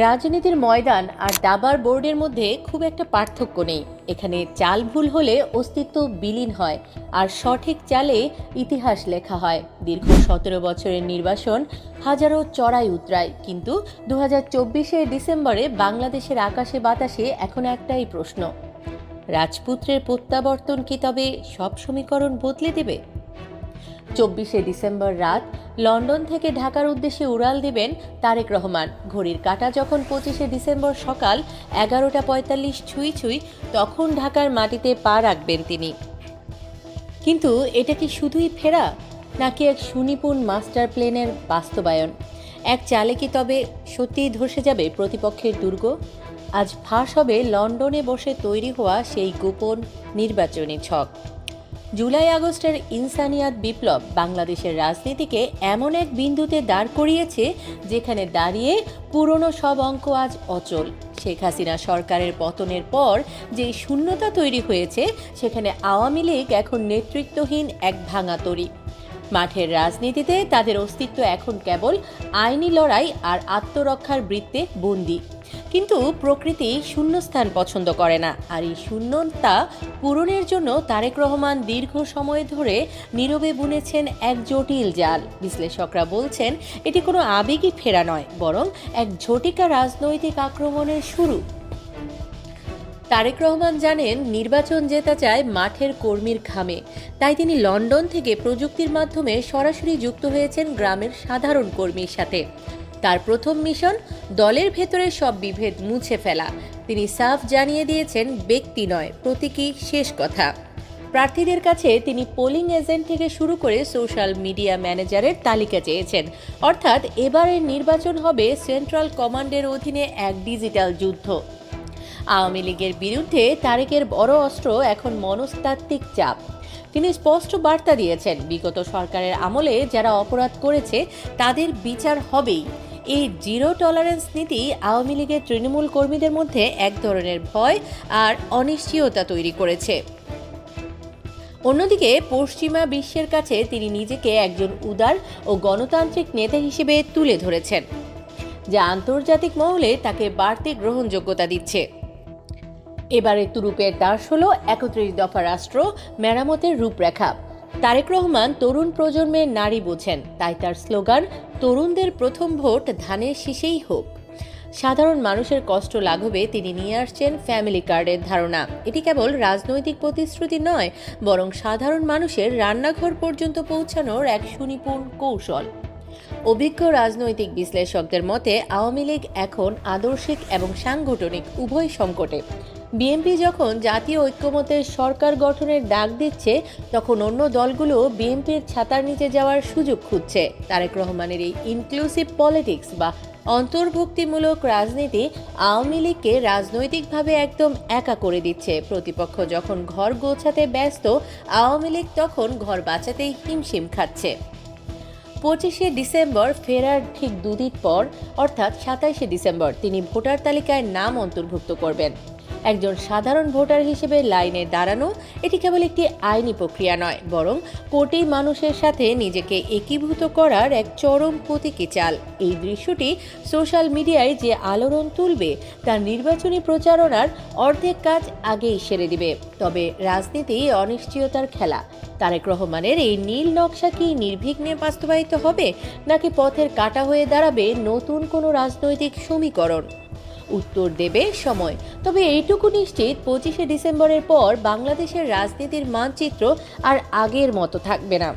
রাজনীতির ময়দান আর দাবার বোর্ডের মধ্যে খুব একটা পার্থক্য নেই। এখানে চাল ভুল হলে অস্তিত্ব বিলীন হয়, আর সঠিক চালে ইতিহাস লেখা হয়। দীর্ঘ 17 বছরের নির্বাসন, হাজারো চড়াই উতরাই, কিন্তু 2024 ডিসেম্বরে বাংলাদেশের আকাশে বাতাসে এখন একটাই প্রশ্ন: রাজপুত্রের প্রত্যাবর্তন কি তবে সব সমীকরণ বদলে দেবে? 24 ডিসেম্বর রাত লন্ডন থেকে ঢাকার উদ্দেশ্যে উড়াল দেবেন তারেক রহমান। ঘড়ির কাঁটা যখন 25 ডিসেম্বর সকাল 11:45 ছুঁই তখন ঢাকার মাটিতে পা রাখবেন তিনি। কিন্তু এটা কি শুধুই ফেরা, নাকি এক সুনিপুণ মাস্টার প্ল্যানের বাস্তবায়ন? এক চালে কি তবে সত্যিই ধসে যাবে প্রতিপক্ষের দুর্গ? আজ ফাঁস হবে লন্ডনে বসে তৈরি হওয়া সেই গোপন নির্বাচনী ছক। জুলাই আগস্টের ইনসানিয়াত বিপ্লব বাংলাদেশের রাজনীতিকে এমন এক বিন্দুতে দাঁড় করিয়েছে যেখানে দাঁড়িয়ে পুরনো সব অঙ্ক আজ অচল। শেখ হাসিনা সরকারের পতনের পর যে শূন্যতা তৈরি হয়েছে, সেখানে আওয়ামী লীগ এখন নেতৃত্বহীন এক ভাঙা তরী। মাঠের রাজনীতিতে তাদের অস্তিত্ব এখন কেবল আইনি লড়াই আর আত্মরক্ষার বৃত্তে বন্দী। কিন্তু প্রকৃতি শূন্যস্থান পছন্দ করে না, আর এই শূন্যতা পূরণের জন্য তারেক রহমান দীর্ঘ সময় ধরে নীরবে বুনেছেন এক জটিল জাল। বিশ্লেষকরা বলছেন এটি কোনো আবেগী ফেরা নয়, বরং এক ঝটিকা রাজনৈতিক আক্রমণের শুরু। তারেক রহমান জানেন নির্বাচন জেতা চায় মাঠের কর্মীর ঘামে, তাই তিনি লন্ডন থেকে প্রযুক্তির মাধ্যমে সরাসরি যুক্ত হয়েছেন গ্রামের সাধারণ কর্মীর সাথে। তার প্রথম মিশন দলের ভেতরে সব বিভেদ মুছে ফেলা। তিনি সাফ জানিয়ে দিয়েছেন ব্যক্তি নয়, প্রতীকী শেষ কথা। প্রার্থীদের কাছে তিনি পোলিং এজেন্ট থেকে শুরু করে সোশ্যাল মিডিয়া ম্যানেজারের তালিকা চেয়েছেন। অর্থাৎ এবারের নির্বাচন হবে সেন্ট্রাল কমান্ডের অধীনে এক ডিজিটাল যুদ্ধ। আওয়ামী লীগের বিরুদ্ধে তারেকের বড় অস্ত্র এখন মনস্তাত্ত্বিক চাপ। তিনি স্পষ্ট বার্তা দিয়েছেন, বিগত সরকারের আমলে যারা অপরাধ করেছে তাদের বিচার হবেই। এই জিরো টলারেন্স নীতি আওয়ামী লীগের তৃণমূল কর্মীদের মধ্যে এক ধরনের ভয় আর অনিশ্চয়তা তৈরি করেছে। অন্যদিকে পশ্চিমা বিশ্বের কাছে তিনি নিজেকে একজন উদার ও গণতান্ত্রিক নেতা হিসেবে তুলে ধরেছেন, যা আন্তর্জাতিক মহলে তাকে বাড়তি গ্রহণযোগ্যতা দিচ্ছে। এবারে তুরুপের দাস হল 31 দফা রাষ্ট্র মেরামতের রূপরেখা। তারেক রহমান তরুণ প্রজন্মের নারী বোঝেন, তাই তার স্লোগান তরুণদের প্রথম ভোট ধানের শীষেই হোক। সাধারণ মানুষের কষ্ট লাঘবে তিনি নিয়ে আসছেন ফ্যামিলি কার্ডের ধারণা। এটি কেবল রাজনৈতিক প্রতিশ্রুতি নয়, বরং সাধারণ মানুষের রান্নাঘর পর্যন্ত পৌঁছানোর এক সুনিপুণ কৌশল। অভিজ্ঞ রাজনৈতিক বিশ্লেষকদের মতে আওয়ামী লীগ এখন আদর্শিক এবং সাংগঠনিক উভয় সংকটে। বিএনপি যখন জাতীয় ঐক্যমত্যের সরকার গঠনের ডাক দিচ্ছে, তখন অন্য দলগুলো বিএনপির ছাতার নিচে যাওয়ার সুযোগ খুঁজছে। তারেক রহমানের এই ইনক্লুসিভ পলিটিক্স বা অন্তর্ভুক্তিমূলক রাজনীতি আওয়ামী লীগকে রাজনৈতিকভাবে একদম একা করে দিচ্ছে। প্রতিপক্ষ যখন ঘর গোছাতে ব্যস্ত, আওয়ামী লীগ তখন ঘর বাঁচাতেই হিমশিম খাচ্ছে। 25 ডিসেম্বর ফেরার ঠিক দুদিন পর, অর্থাৎ 27 ডিসেম্বর তিনি ভোটার তালিকায় নাম অন্তর্ভুক্ত করবেন। একজন সাধারণ ভোটার হিসেবে লাইনে দাঁড়ানো এটি কেবল একটি আইনি প্রক্রিয়া নয়, বরং কোটি মানুষের সাথে নিজেকে একীভূত করার এক চরম প্রতীকী চাল। এই দৃশ্যটি সোশ্যাল মিডিয়ায় যে আলোড়ন তুলবে, তার নির্বাচনী প্রচারণার অর্ধেক কাজ আগেই সেরে দিবে। তবে রাজনীতি অনিশ্চয়তার খেলা। তারেক রহমানের এই নীল নকশা কি নির্বিঘ্নে বাস্তবায়িত হবে, নাকি পথের কাঁটা হয়ে দাঁড়াবে নতুন কোনো রাজনৈতিক সমীকরণ? উত্তর দেবে সময়। তবে এইটুকু নিশ্চিত, 25 ডিসেম্বরের পর বাংলাদেশের রাজনীতির মানচিত্র আর আগের মতো থাকবে না।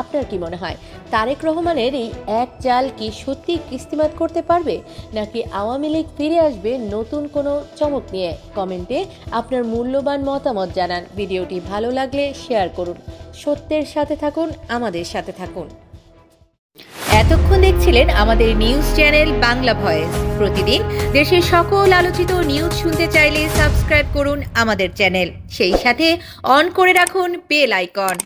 আপনার কি মনে হয়, তারেক রহমানের এই এক চাল কি সত্যি কিস্তিমাত করতে পারবে, নাকি আওয়ামী লীগ ফিরে আসবে নতুন কোনো চমক নিয়ে? কমেন্টে আপনার মূল্যবান মতামত জানান। ভিডিওটি ভালো লাগলে শেয়ার করুন। সত্যের সাথে থাকুন, আমাদের সাথে থাকুন। এতক্ষণ দেখছিলেন আমাদের নিউজ চ্যানেল বাংলা ভয়েস। প্রতিদিন দেশের সকল আলোচিত নিউজ শুনতে চাইলে সাবস্ক্রাইব করুন আমাদের চ্যানেল, সেই সাথে অন করে রাখুন বেল আইকন।